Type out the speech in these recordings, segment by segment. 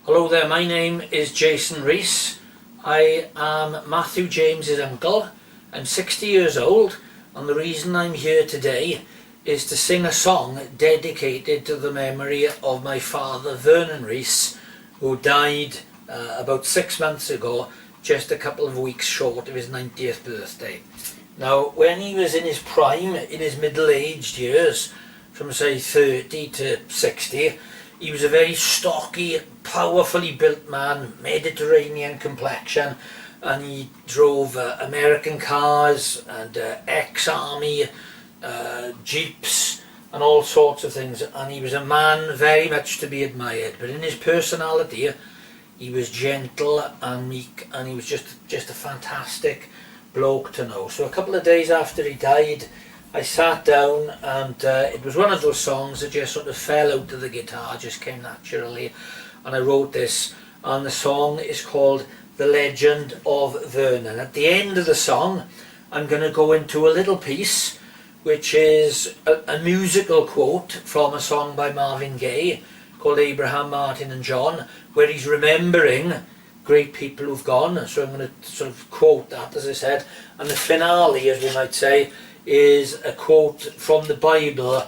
Hello there, my name is Jason Rees. I am Matthew James's uncle. I'm 60 years old, and the reason I'm here today is to sing a song dedicated to the memory of my father Vernon Rees, who died about 6 months ago, just a couple of weeks short of his 90th birthday. Now, when he was in his prime, in his middle-aged years, from say 30 to 60, he was a very stocky, powerfully built man, Mediterranean complexion, and he drove American cars and ex-army jeeps and all sorts of things, and he was a man very much to be admired. But in his personality, he was gentle and meek, and he was just a fantastic bloke to know. So a couple of days after he died, I sat down, and it was one of those songs that just sort of fell out of the guitar, just came naturally, and I wrote this, and the song is called The Legend of Vernon. At the end of the song, I'm going to go into a little piece which is a musical quote from a song by Marvin Gaye called Abraham, Martin and John, where he's remembering great people who've gone. So I'm going to sort of quote that, as I said, and the finale, as we might say, is a quote from the Bible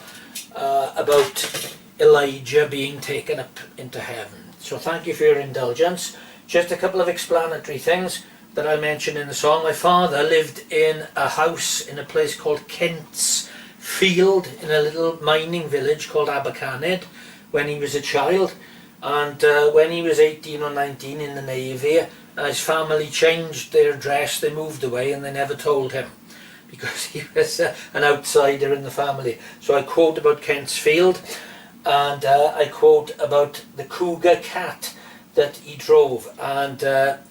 about Elijah being taken up into heaven. So thank you for your indulgence. Just a couple of explanatory things that I mentioned in the song. My father lived in a house in a place called Kent's Field, in a little mining village called Abercaned, when he was a child. And when he was 18 or 19 in the Navy, his family changed their address, they moved away, and they never told him, because he was an outsider in the family. So I quote about Kent's Field, and I quote about the Cougar cat that he drove. And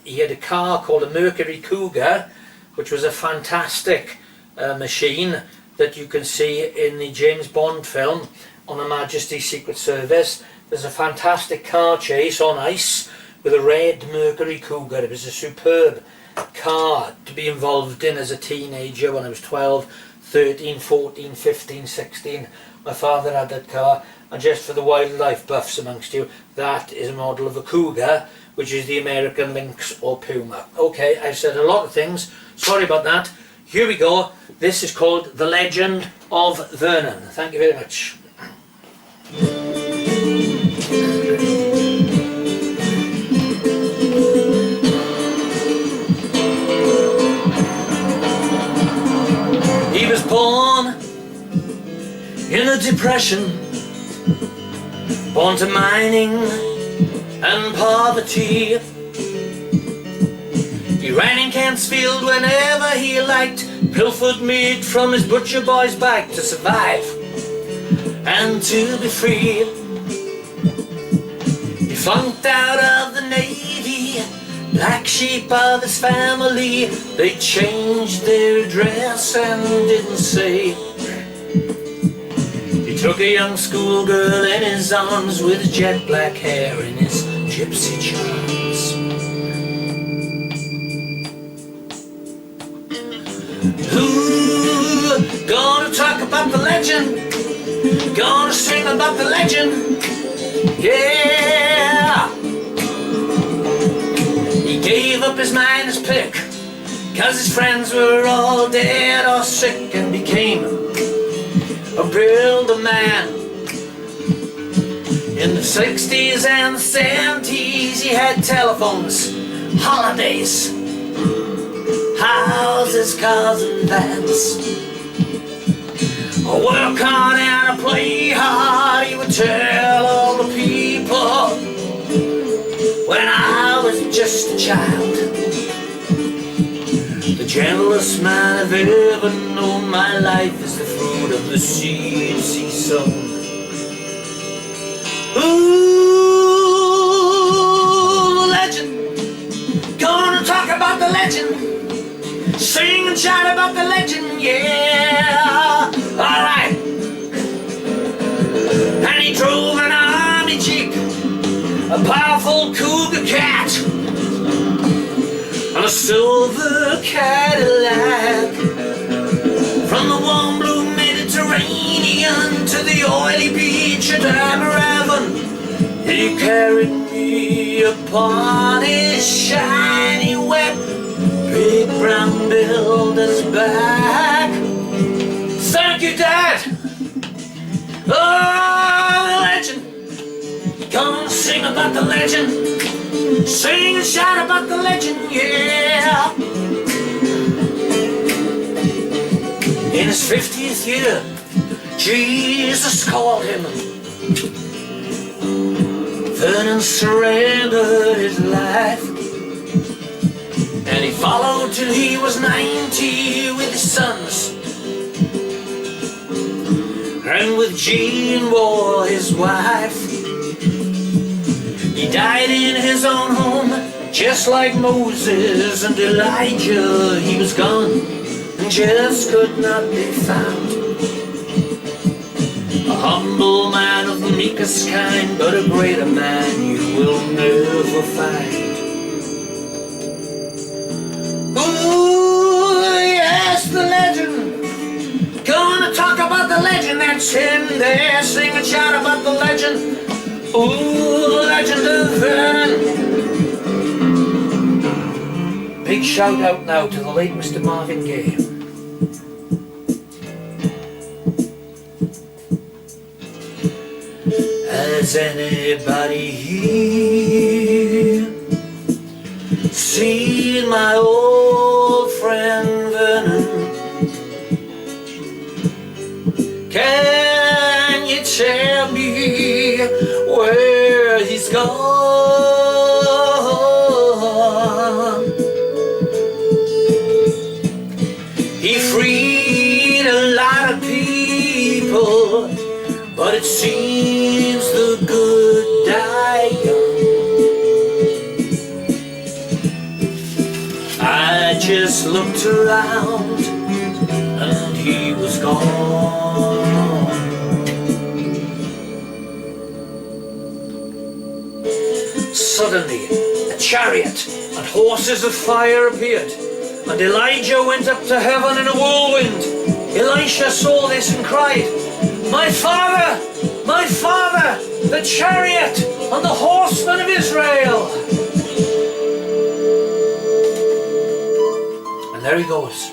he had a car called a Mercury Cougar, which was a fantastic machine that you can see in the James Bond film on Her Majesty's Secret Service. There's a fantastic car chase on ice with a red Mercury Cougar. It was a superb car to be involved in as a teenager when I was 12, 13, 14, 15, 16. My father had that car, and just for the wildlife buffs amongst you, that is a model of a Cougar, which is the American Lynx or Puma. Okay, I've said a lot of things, sorry about that. Here we go. This is called The Legend of Vernon. Thank you very much. He was born in a depression, born to mining and poverty. He ran in Kent's Field whenever he liked, pilfered meat from his butcher boy's bike to survive and to be free. He flunked out of the Navy, black sheep of his family. They changed their dress and didn't say. He took a young schoolgirl in his arms with jet black hair and his gypsy charms. Ooh, gonna talk about the legend, gonna sing about the legend, yeah. He gave up his miner's pick, 'cause his friends were all dead or sick, and became a builder man. In the 60s and the 70s, he had telephones, holidays, houses, cars and vans. Work hard and play hard, he would tell all the people. When I was just a child, the gentlest man I've ever known. My life is the fruit of the seeds he sown. Ooh, the legend, gonna talk about the legend, sing and shout about the legend, yeah. Alright. And he drove an army jeep, a powerful cougar cat, and a a silver Cadillac. From the warm blue Mediterranean to the oily beach at Dad Vernon, he carried me upon his shiny wet big brown builder's back. Thank you, Dad. Oh, legend. Come and sing about the legend. Sing and shout about the legend, yeah. In his 50th year, Jesus called him. Vernon surrendered his life, and he followed till he was 90 with his sons, and with Jean Wall, his wife. He died in his own home, just like Moses and Elijah. He was gone and just could not be found. A humble man of the meekest kind, but a greater man you will never find. Ooh, yes, the legend. Gonna talk about the legend, that's him there. Sing and shout about the legend. Ooh, the legend of Vernon. Big shout out now to the late Mr. Marvin Gaye. Has anybody here seen my old friend Vernon? Can you tell me where he's gone? He freed a lot of people, but it seems the good die young. I just looked around and he was gone. Suddenly a chariot and horses of fire appeared, and Elijah went up to heaven in a whirlwind. Elisha saw this and cried, my father, the chariot and the horsemen of Israel. And there he goes.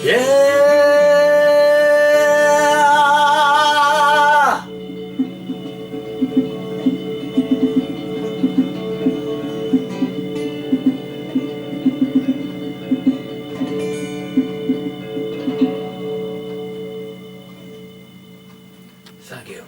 Yeah. Thank you.